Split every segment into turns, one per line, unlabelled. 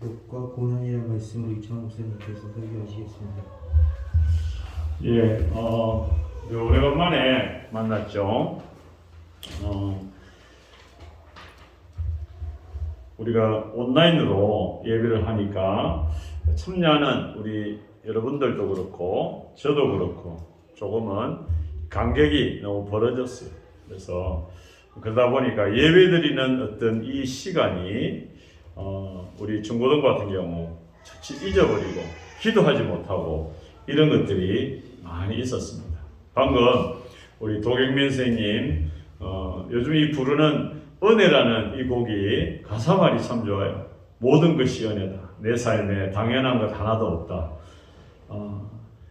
롯과 고난이라는 말씀으로 이창호 목사님께서 설교하시겠습니다.
예, 오래간만에 만났죠. 우리가 온라인으로 예배를 하니까 참여하는 우리 여러분들도 그렇고 저도 그렇고 조금은 간격이 너무 벌어졌어요. 그래서 그러다 보니까 예배드리는 어떤 이 시간이 우리 중고등 같은 경우 자칫 잊어버리고 기도하지 못하고 이런 것들이 많이 있었습니다. 방금 우리 도경민 선생님 요즘 이 부르는 은혜라는 이 곡이 가사말이 참 좋아요. 모든 것이 은혜다. 내 삶에 당연한 것 하나도 없다.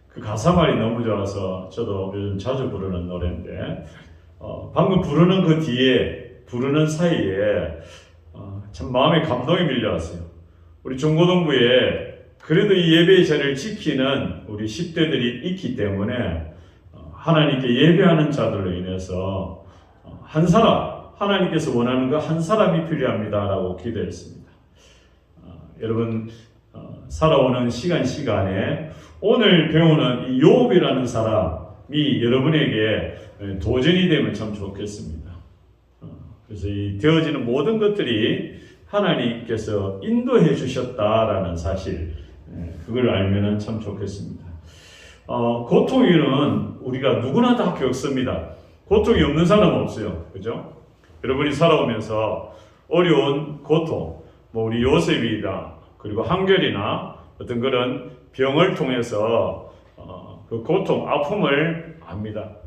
그 가사말이 너무 좋아서 저도 요즘 자주 부르는 노래인데 방금 부르는 그 뒤에 부르는 사이에 참 마음에 감동이 밀려왔어요. 우리 중고등부에 그래도 이 예배의 자리를 지키는 우리 10대들이 있기 때문에 하나님께 예배하는 자들로 인해서 한 사람, 하나님께서 원하는 거 한 사람이 필요합니다라고 기도했습니다. 여러분 살아오는 시간에 오늘 배우는 이 욥이라는 사람이 여러분에게 도전이 되면 참 좋겠습니다. 그래서 이 되어지는 모든 것들이 하나님께서 인도해 주셨다라는 사실, 그걸 알면 참 좋겠습니다. 고통에는 우리가 누구나 다 겪습니다. 고통이 없는 사람은 없어요. 그죠? 여러분이 살아오면서 어려운 고통, 우리 요셉이다, 그리고 한결이나 어떤 그런 병을 통해서 그 고통, 아픔을 압니다.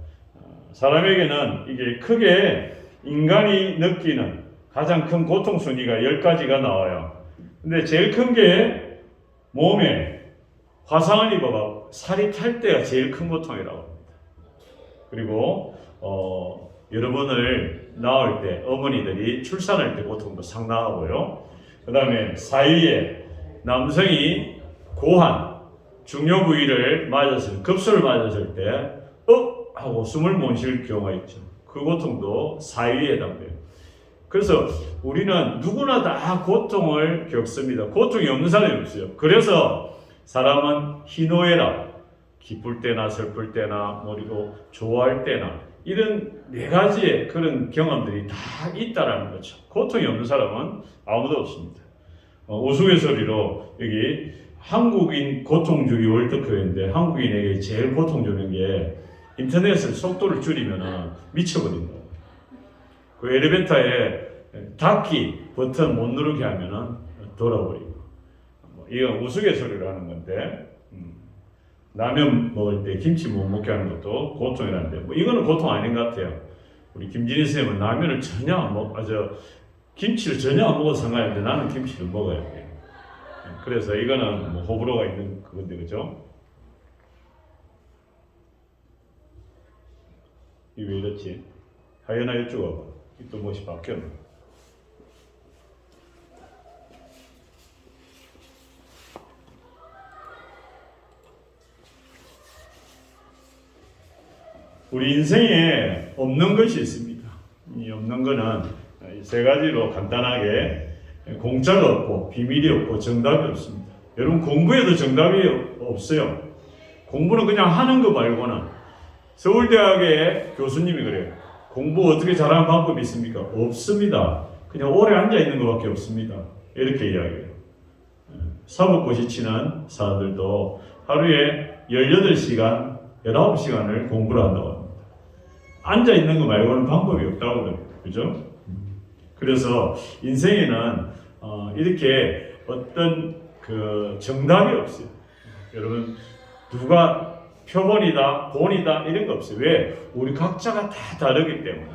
사람에게는 이게 크게 인간이 느끼는 가장 큰 고통 순위가 10가지가 나와요. 근데 제일 큰 게 몸에 화상을 입어가 살이 탈 때가 제일 큰 고통이라고 합니다. 그리고 여러분을 낳을 때 어머니들이 출산할 때 고통도 상당하고요. 그 다음에 사위에 남성이 고환 중요 부위를 맞았을 급소를 맞았을 때 하고 숨을 못 쉴 경우가 있죠. 그 고통도 사위에 해당돼요. 그래서 우리는 누구나 다 고통을 겪습니다. 고통이 없는 사람이 없어요. 그래서 사람은 희노애락, 기쁠 때나 슬플 때나 그리고 좋아할 때나 이런 4가지의 그런 경험들이 다 있다라는 거죠. 고통이 없는 사람은 아무도 없습니다. 우스갯소리로 여기 한국인 고통주기 월드컵인데 한국인에게 제일 고통 주는 게 인터넷을 속도를 줄이면 미쳐버린다. 그 엘리베이터에 닫기 버튼 못 누르게 하면은 돌아버리고. 이건 우스갯소리로 하는 건데, 라면 먹을 때 김치 못 먹게 하는 것도 고통이라는데, 이거는 고통 아닌 것 같아요. 우리 김진희 쌤은 라면을 전혀 안 김치를 전혀 안 먹어도 상관이 없는데 나는 김치를 먹어야 돼요. 그래서 이거는 호불호가 있는 그건데, 그죠? 이게 왜 이렇지? 하연아 이쪽 와봐. 또 무엇이 바뀌었네. 우리 인생에 없는 것이 있습니다. 이 없는 거는 3가지로 간단하게 공짜가 없고 비밀이 없고 정답이 없습니다. 여러분 공부에도 정답이 없어요. 공부는 그냥 하는 거 말고는 서울대학의 교수님이 그래요. 공부 어떻게 잘하는 방법이 있습니까? 없습니다. 그냥 오래 앉아 있는 것밖에 없습니다. 이렇게 이야기해요. 사법고시 치는 사람들도 하루에 18시간, 19시간을 공부를 한다고 합니다. 앉아 있는 거 말고는 방법이 없다고 그래요. 그죠? 그래서 인생에는 이렇게 어떤 그 정답이 없어요. 여러분, 누가 표본이다, 본이다 이런 거 없어요. 왜? 우리 각자가 다 다르기 때문에.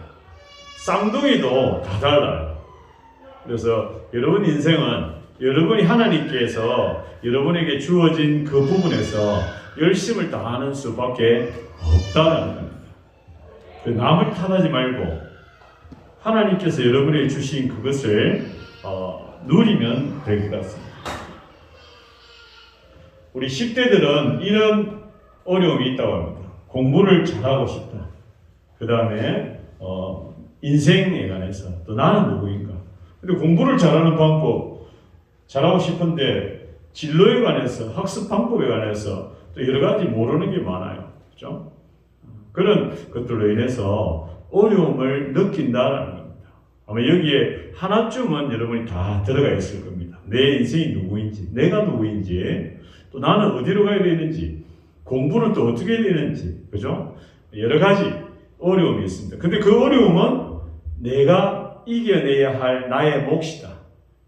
쌍둥이도 다 달라요. 그래서 여러분 인생은 여러분이 하나님께서 여러분에게 주어진 그 부분에서 열심을 다하는 수밖에 없다는 겁니다. 남을 탓하지 말고 하나님께서 여러분에게 주신 그것을 누리면 될 것 같습니다. 우리 10대들은 이런 어려움이 있다고 합니다. 공부를 잘하고 싶다. 그 다음에 인생에 관해서 또 나는 누구인가. 근데 공부를 잘하는 방법 잘하고 싶은데 진로에 관해서 학습 방법에 관해서 또 여러 가지 모르는 게 많아요. 그죠? 그런 것들로 인해서 어려움을 느낀다라는 겁니다. 아마 여기에 하나쯤은 여러분이 다 들어가 있을 겁니다. 내 인생이 누구인지, 내가 누구인지, 또 나는 어디로 가야 되는지, 공부는 또 어떻게 해야 되는지, 그죠? 여러 가지 어려움이 있습니다. 근데 그 어려움은 내가 이겨내야 할 나의 몫이다.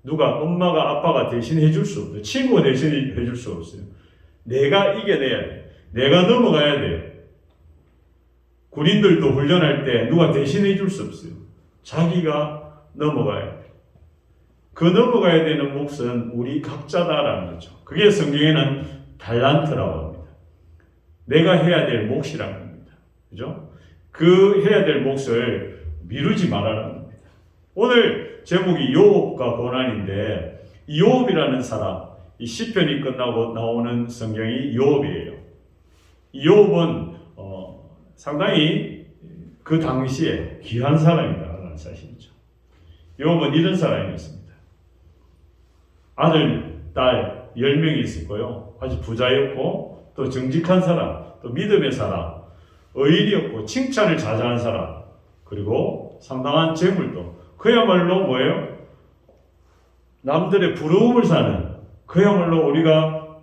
누가 엄마가 아빠가 대신해 줄 수 없어요. 친구가 대신해 줄 수 없어요. 내가 이겨내야 돼. 내가 넘어가야 돼. 군인들도 훈련할 때 누가 대신해 줄 수 없어요. 자기가 넘어가야 돼. 그 넘어가야 되는 몫은 우리 각자다라는 거죠. 그게 성경에는 달란트라고 합니다. 내가 해야 될 몫이라는 겁니다. 그죠? 그 해야 될 몫을 미루지 말아라는 겁니다. 오늘 제목이 요업과 고난인데 이 요업이라는 사람, 이 시편이 끝나고 나오는 성경이 요업이에요. 이 요업은 상당히 그 당시에 귀한 사람이다라는 사실이죠. 요업은 이런 사람이었습니다. 아들, 딸 10명이 있었고요. 아주 부자였고 또 정직한 사람, 또 믿음의 사람, 의인이었고 칭찬을 자자한 사람, 그리고 상당한 재물도, 그야말로 뭐예요? 남들의 부러움을 사는, 그야말로 우리가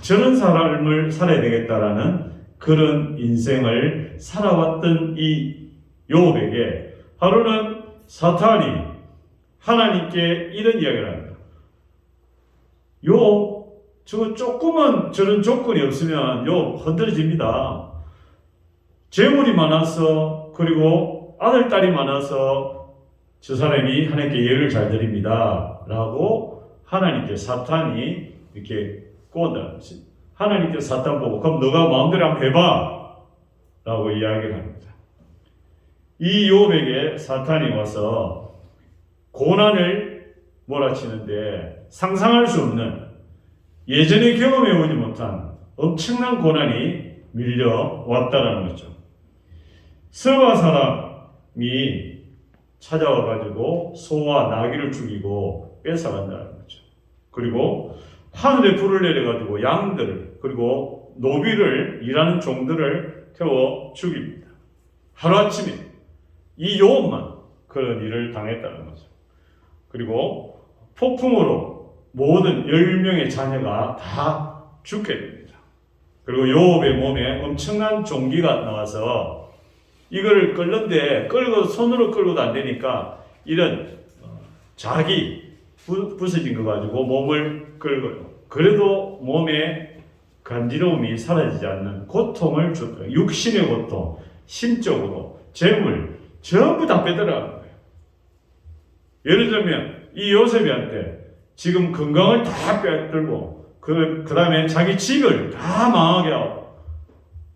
저런 삶을 살아야 되겠다라는 그런 인생을 살아왔던 이 요업에게 하루는 사탄이 하나님께 이런 이야기를 합니다. 요업, 저거 조금만 저런 조건이 없으면 요업 흔들어집니다. 재물이 많아서, 그리고 아들, 딸이 많아서 저 사람이 하나님께 예를 잘 드립니다. 라고 하나님께 사탄이 이렇게 꼬은다는 것입니다. 하나님께 사탄 보고 그럼 너가 마음대로 한번 해봐. 라고 이야기를 합니다. 이 요업에게 사탄이 와서 고난을 몰아치는데 상상할 수 없는, 예전에 경험해 오지 못한 엄청난 고난이 밀려왔다는 거죠. 서바 사람이 찾아와가지고 소와 나귀를 죽이고 뺏어간다는 거죠. 그리고 하늘에 불을 내려가지고 양들을, 그리고 노비를, 일하는 종들을 태워 죽입니다. 하루아침에 이 요업만 그런 일을 당했다는 거죠. 그리고 폭풍으로 모든 10명의 자녀가 다 죽게 됩니다. 그리고 요업의 몸에 엄청난 종기가 나와서 이걸 끌는데 손으로 끌고도 안 되니까 이런 자기 부서진 거 가지고 몸을 끌고요. 그래도 몸에 간지러움이 사라지지 않는 고통을 줬다. 육신의 고통, 심적으로, 재물 전부 다 빼들어가는 거예요. 예를 들면 이 요셉한테 지금 건강을 다 빼들고 그 다음에 자기 집을 다 망하게 하고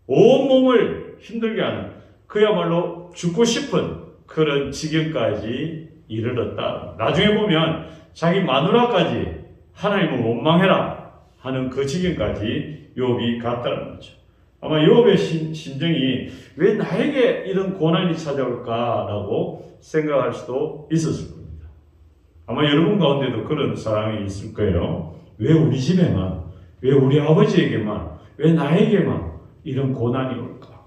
온몸을 힘들게 하는, 그야말로 죽고 싶은 그런 지경까지 이르렀다. 나중에 보면 자기 마누라까지 하나님을 원망해라 하는 그 지경까지 욥이 갔다는 거죠. 아마 욥의 심정이 왜 나에게 이런 고난이 찾아올까라고 생각할 수도 있었을 겁니다. 아마 여러분 가운데도 그런 사람이 있을 거예요. 왜 우리 집에만, 왜 우리 아버지에게만, 왜 나에게만 이런 고난이 올까?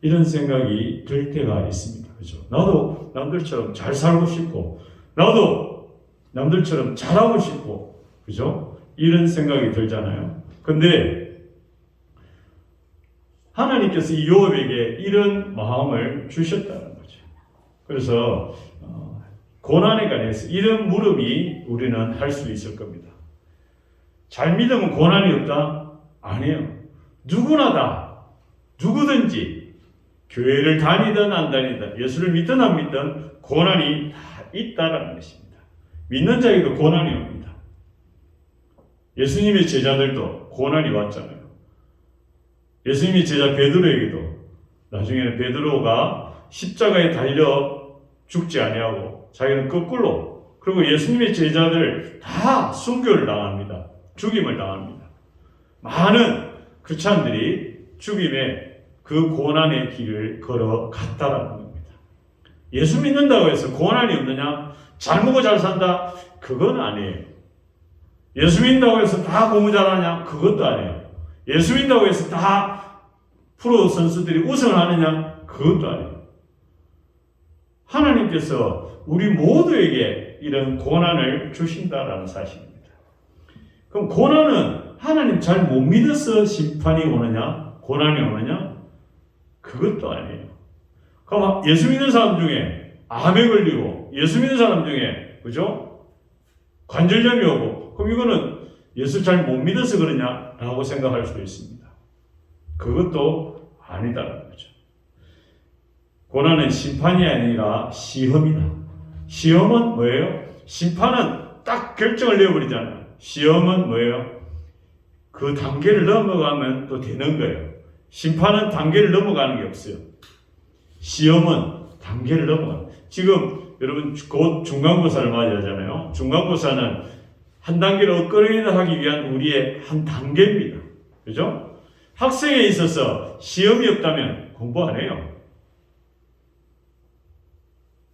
이런 생각이 들 때가 있습니다. 그죠? 나도 남들처럼 잘 살고 싶고, 나도 남들처럼 잘하고 싶고, 그죠? 이런 생각이 들잖아요. 근데 하나님께서 이 욥에게 이런 마음을 주셨다는 거죠. 그래서 고난에 관해서 이런 물음이 우리는 할 수 있을 겁니다. 잘 믿으면 고난이 없다? 아니에요. 누구나 다, 누구든지 교회를 다니든 안 다니든, 예수를 믿든 안 믿든 고난이 다 있다라는 것입니다. 믿는 자에게도 고난이 옵니다. 예수님의 제자들도 고난이 왔잖아요. 예수님의 제자 베드로에게도 나중에는 베드로가 십자가에 달려 죽지 아니하고 자기는 거꾸로, 그리고 예수님의 제자들 다 순교를 당합니다. 죽임을 당합니다. 많은 크리스찬들이 죽임의 그 고난의 길을 걸어갔다라는 겁니다. 예수 믿는다고 해서 고난이 없느냐? 잘 먹고 잘 산다? 그건 아니에요. 예수 믿는다고 해서 다 공부 잘하냐? 그것도 아니에요. 예수 믿는다고 해서 다 프로 선수들이 우승을 하느냐? 그것도 아니에요. 하나님께서 우리 모두에게 이런 고난을 주신다라는 사실입니다. 그럼 고난은 하나님 잘 못 믿어서 심판이 오느냐? 고난이 오느냐? 그것도 아니에요. 그럼 예수 믿는 사람 중에 암에 걸리고 예수 믿는 사람 중에 그죠? 관절염이 오고 그럼 이거는 예수 잘 못 믿어서 그러냐라고 생각할 수도 있습니다. 그것도 아니다라는 거죠. 고난은 심판이 아니라 시험이다. 시험은 뭐예요? 심판은 딱 결정을 내어버리잖아요. 시험은 뭐예요? 그 단계를 넘어가면 또 되는 거예요. 심판은 단계를 넘어가는 게 없어요. 시험은 단계를 넘어가요. 지금 여러분 곧 중간고사를 맞이하잖아요. 중간고사는 한 단계를 업그레이드 하기 위한 우리의 한 단계입니다. 그죠? 학생에 있어서 시험이 없다면 공부 안 해요.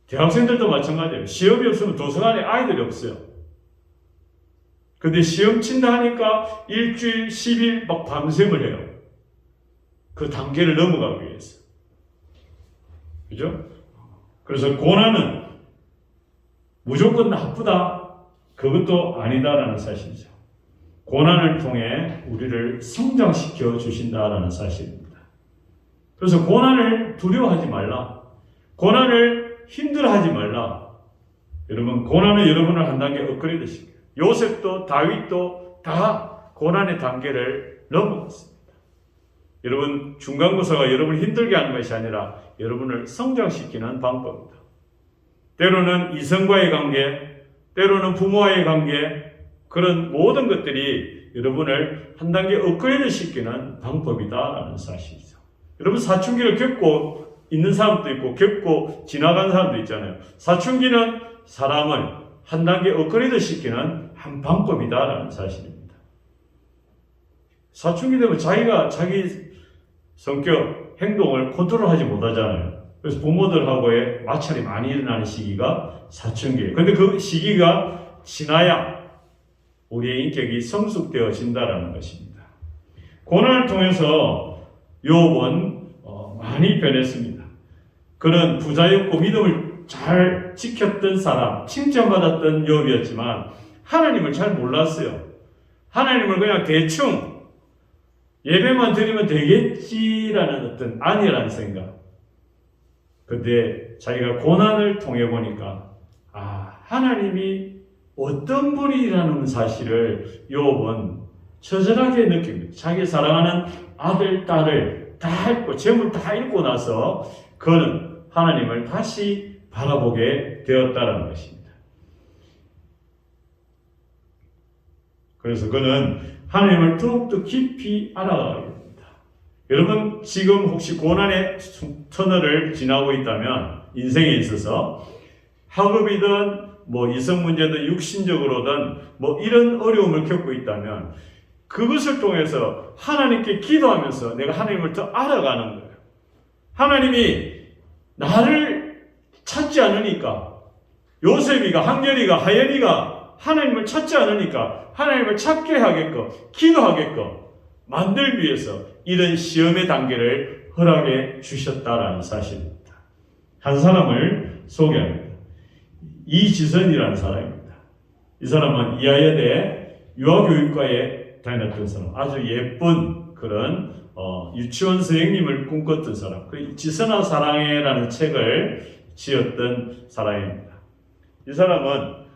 대학생들도 마찬가지예요. 시험이 없으면 도서관에 아이들이 없어요. 근데 시험 친다 하니까 일주일, 10일 막 밤샘을 해요. 그 단계를 넘어가기 위해서. 그죠? 그래서 고난은 무조건 나쁘다. 그것도 아니다라는 사실이죠. 고난을 통해 우리를 성장시켜 주신다라는 사실입니다. 그래서 고난을 두려워하지 말라. 고난을 힘들어하지 말라. 여러분, 고난은 여러분을 한 단계 업그레이드 시켜요. 요셉도 다윗도 다 고난의 단계를 넘어갔습니다. 여러분, 중간고사가 여러분을 힘들게 하는 것이 아니라 여러분을 성장시키는 방법입니다. 때로는 이성과의 관계, 때로는 부모와의 관계, 그런 모든 것들이 여러분을 한 단계 업그레이드 시키는 방법이다라는 사실이죠. 여러분, 사춘기를 겪고 있는 사람도 있고 겪고 지나간 사람도 있잖아요. 사춘기는 사람을 한 단계 업그레이드 시키는 한 방법이다라는 사실입니다. 사춘기 되면 자기가 자기 성격, 행동을 컨트롤하지 못하잖아요. 그래서 부모들하고의 마찰이 많이 일어나는 시기가 사춘기예요. 그런데 그 시기가 지나야 우리의 인격이 성숙되어진다는 것입니다. 고난을 통해서 욥은 많이 변했습니다. 그는 부자였고 믿음을 잘 지켰던 사람, 칭찬받았던 욥이었지만 하나님을 잘 몰랐어요. 하나님을 그냥 대충 예배만 드리면 되겠지라는 어떤 안일한 생각. 근데 자기가 고난을 통해 보니까 하나님이 어떤 분이라는 사실을 욥은 처절하게 느낍니다. 자기 사랑하는 아들, 딸을 다 잃고 재물 다 잃고 나서 그는 하나님을 다시 바라보게 되었다는 것입니다. 그래서 그는 하나님을 더욱더 깊이 알아가게 됩니다. 여러분, 지금 혹시 고난의 터널을 지나고 있다면 인생에 있어서 학업이든 이성 문제든 육신적으로든 이런 어려움을 겪고 있다면 그것을 통해서 하나님께 기도하면서 내가 하나님을 더 알아가는 거예요. 하나님이 나를 찾지 않으니까 요셉이가, 한결이가, 하연이가 하나님을 찾지 않으니까 하나님을 찾게 하게끔 기도하게끔 만들기 위해서 이런 시험의 단계를 허락해 주셨다라는 사실입니다. 한 사람을 소개합니다. 이지선이라는 사람입니다. 이 사람은 이하여대 유아교육과에 다녔던 사람, 아주 예쁜 그런 유치원 선생님을 꿈꿨던 사람, 지선아 사랑해라는 책을 지었던 사람입니다. 이 사람은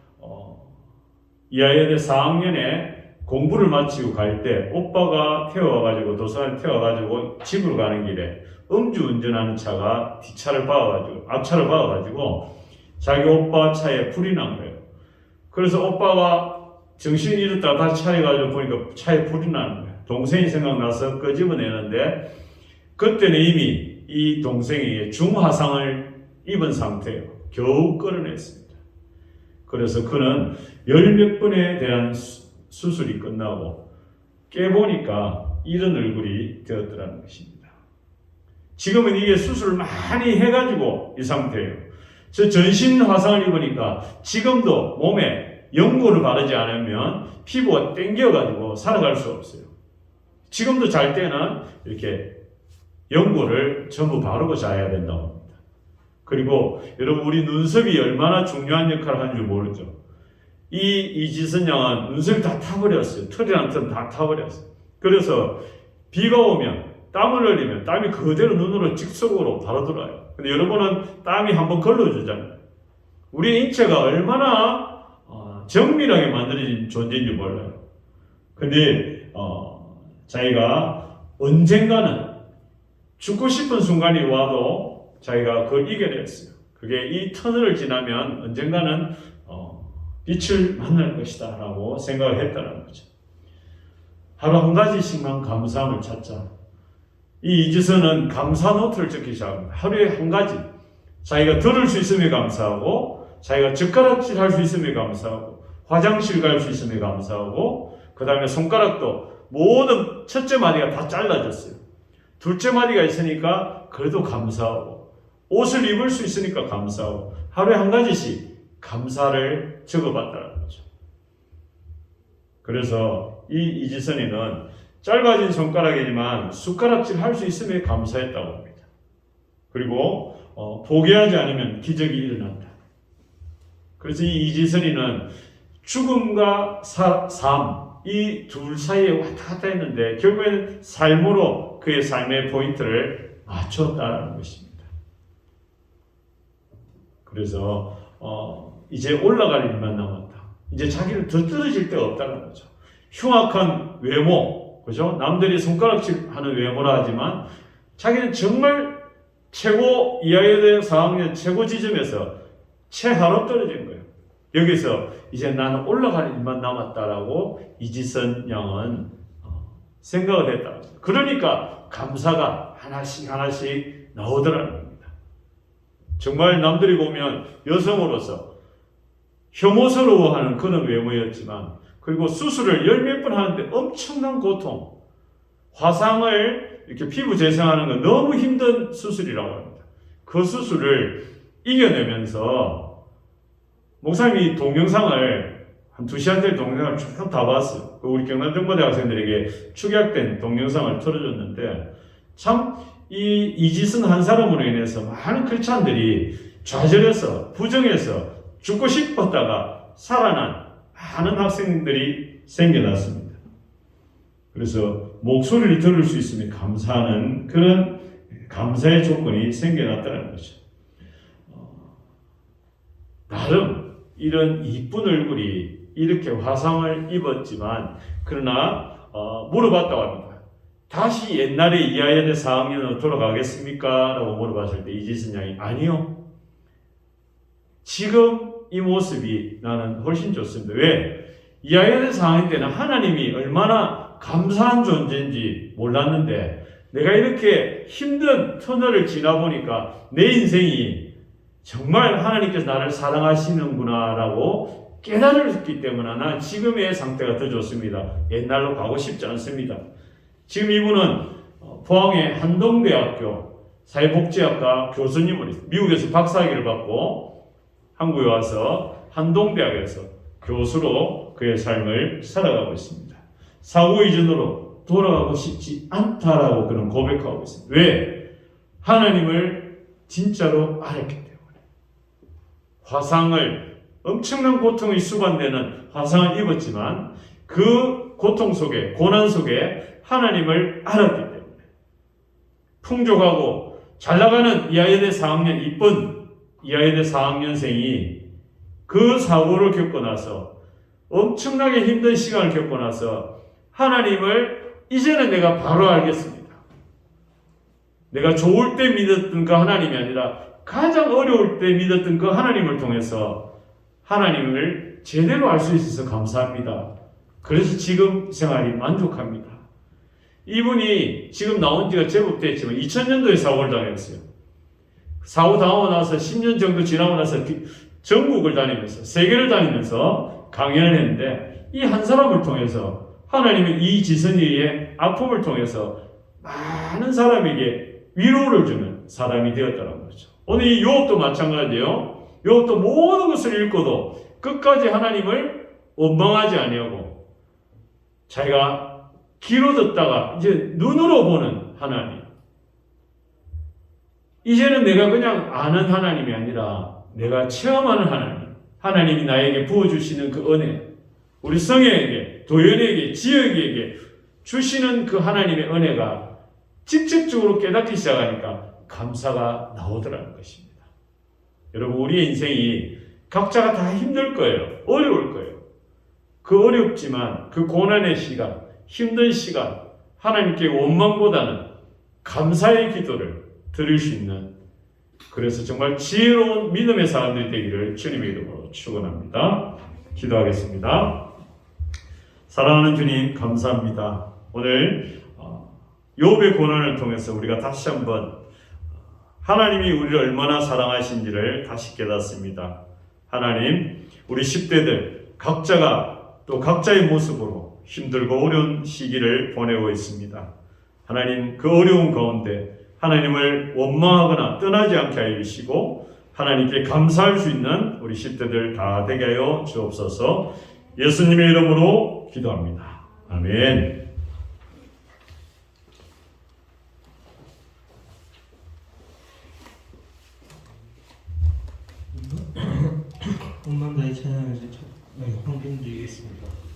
이하여대 4학년에 공부를 마치고 갈 때 오빠가 태워가지고 도서관에 태워가지고 집으로 가는 길에 음주운전하는 차가 뒷차를 박아가지고 앞차를 박아가지고 자기 오빠 차에 불이 난 거예요. 그래서 오빠가 정신이 잃었다가 다시 차려가지고 보니까 차에 불이 나는 거예요. 동생이 생각나서 끄집어내는데 그때는 이미 이 동생이 중화상을 입은 상태예요. 겨우 끌어냈습니다. 그래서 그는 10몇 번에 대한 수술이 끝나고 깨보니까 이런 얼굴이 되었더라는 것입니다. 지금은 이게 수술을 많이 해가지고 이 상태예요. 저 전신 화상을 입으니까 지금도 몸에 연고를 바르지 않으면 피부가 땡겨가지고 살아갈 수 없어요. 지금도 잘 때는 이렇게 연고를 전부 바르고 자야 된다고 합니다. 그리고 여러분 우리 눈썹이 얼마나 중요한 역할을 하는 줄 모르죠. 이지선 양은 눈썹이 다 타버렸어요. 털이랑 털 다 타버렸어요. 그래서 비가 오면 땀을 흘리면 땀이 그대로 눈으로 직속으로 바로 들어와요. 근데 여러분은 땀이 한번 걸러주잖아요. 우리 인체가 얼마나 정밀하게 만들어진 존재인지 몰라요. 근데 자기가 언젠가는 죽고 싶은 순간이 와도 자기가 그걸 이겨냈어요. 그게 이 터널을 지나면 언젠가는 빛을 만날 것이다 라고 생각을 했다는 거죠. 하루 한 가지씩만 감사함을 찾자. 이 이지선은 감사 노트를 적기 시작합니다. 하루에 한 가지. 자기가 들을 수 있음에 감사하고, 자기가 젓가락질 할 수 있음에 감사하고, 화장실 갈 수 있음에 감사하고, 그 다음에 손가락도 모든 첫째 마디가 다 잘라졌어요. 둘째 마디가 있으니까 그래도 감사하고, 옷을 입을 수 있으니까 감사하고, 하루에 한 가지씩 감사를 적어봤다는 거죠. 그래서 이 이지선이는 짧아진 손가락이지만 숟가락질 할 수 있음에 감사했다고 합니다. 그리고 포기하지 않으면 기적이 일어난다. 그래서 이 이지선이는 죽음과 삶, 이 둘 사이에 왔다 갔다 했는데 결국에는 삶으로 그의 삶의 포인트를 맞췄다는 것입니다. 그래서 이제 올라갈 일만 남았다. 이제 자기를 더 떨어질 데가 없다는 거죠. 흉악한 외모, 그죠? 남들이 손가락질 하는 외모라 하지만 자기는 정말 최고 이하여대 4학년 최고 지점에서 최하로 떨어진 거예요. 여기서 이제 나는 올라갈 일만 남았다라고 이지선 양은 생각을 했다. 그러니까 감사가 하나씩 하나씩 나오더라는 겁니다. 정말 남들이 보면 여성으로서 혐오스러워하는 그런 외모였지만, 그리고 수술을 열 몇 번 하는데 엄청난 고통, 화상을 이렇게 피부 재생하는 건 너무 힘든 수술이라고 합니다. 그 수술을 이겨내면서 목사님이 동영상을 한 2시간짜리 동영상을 쭉 다 봤어요. 우리 경남정보대 학생들에게 축약된 동영상을 틀어줬는데 참 이 이지선 한 사람으로 인해서 많은 크리스찬들이 좌절해서 부정해서 죽고 싶었다가 살아난 많은 학생들이 생겨났습니다. 그래서 목소리를 들을 수 있으면 감사하는 그런 감사의 조건이 생겨났다는 거죠. 나름 이런 이쁜 얼굴이 이렇게 화상을 입었지만 그러나 물어봤다고 합니다. 다시 옛날에 이하여대 4학년으로 돌아가겠습니까? 라고 물어봤을 때 이지선 양이 아니요. 지금 이 모습이 나는 훨씬 좋습니다. 왜? 이하여대 4학년 때는 하나님이 얼마나 감사한 존재인지 몰랐는데 내가 이렇게 힘든 터널을 지나보니까 내 인생이 정말 하나님께서 나를 사랑하시는구나 라고 깨달았기 때문에 난 지금의 상태가 더 좋습니다. 옛날로 가고 싶지 않습니다. 지금 이분은 포항의 한동대학교 사회복지학과 교수님으로 미국에서 박사학위를 받고 한국에 와서 한동대학에서 교수로 그의 삶을 살아가고 있습니다. 사고 이전으로 돌아가고 싶지 않다라고 그는 고백하고 있습니다. 왜? 하나님을 진짜로 알았기 때문에. 화상을, 엄청난 고통이 수반되는 화상을 입었지만 그 고통 속에, 고난 속에 하나님을 알았기 때문에 풍족하고 잘나가는 이하여대 4학년 이쁜 이하여대 4학년생이 그 사고를 겪고 나서 엄청나게 힘든 시간을 겪고 나서 하나님을 이제는 내가 바로 알겠습니다. 내가 좋을 때 믿었던 그 하나님이 아니라 가장 어려울 때 믿었던 그 하나님을 통해서 하나님을 제대로 알 수 있어서 감사합니다. 그래서 지금 생활이 만족합니다. 이분이 지금 나온 지가 제법 됐지만 2000년도에 사고를 당했어요. 사고 당하고 나서 10년 정도 지나고 나서 전국을 다니면서 세계를 다니면서 강연을 했는데 이 한 사람을 통해서 하나님은 이 지선이의 아픔을 통해서 많은 사람에게 위로를 주는 사람이 되었다는 거죠. 오늘 이 요업도 마찬가지예요. 요업도 모든 것을 읽고도 끝까지 하나님을 원망하지 아니하고 자기가 귀로 듣다가 이제 눈으로 보는 하나님. 이제는 내가 그냥 아는 하나님이 아니라 내가 체험하는 하나님. 하나님이 나에게 부어주시는 그 은혜. 우리 성혜에게, 도연에게, 지역에게 주시는 그 하나님의 은혜가 직접적으로 깨닫기 시작하니까 감사가 나오더라는 것입니다. 여러분, 우리의 인생이 각자가 다 힘들 거예요. 어려울 거예요. 그 어렵지만 그 고난의 시간, 힘든 시간, 하나님께 원망보다는 감사의 기도를 드릴 수 있는, 그래서 정말 지혜로운 믿음의 사람들이 되기를 주님의 이름으로 축원합니다. 기도하겠습니다. 사랑하는 주님, 감사합니다. 오늘 욥의 고난을 통해서 우리가 다시 한번 하나님이 우리를 얼마나 사랑하신지를 다시 깨닫습니다. 하나님, 우리 10대들 각자가 또 각자의 모습으로 힘들고 어려운 시기를 보내고 있습니다. 하나님, 그 어려운 가운데 하나님을 원망하거나 떠나지 않게 하여 주시고 하나님께 감사할 수 있는 우리 10대들 다 되게 하여 주옵소서. 예수님의 이름으로 기도합니다. 아멘.
온만 다의 찬양에서 황금 드리겠습니다.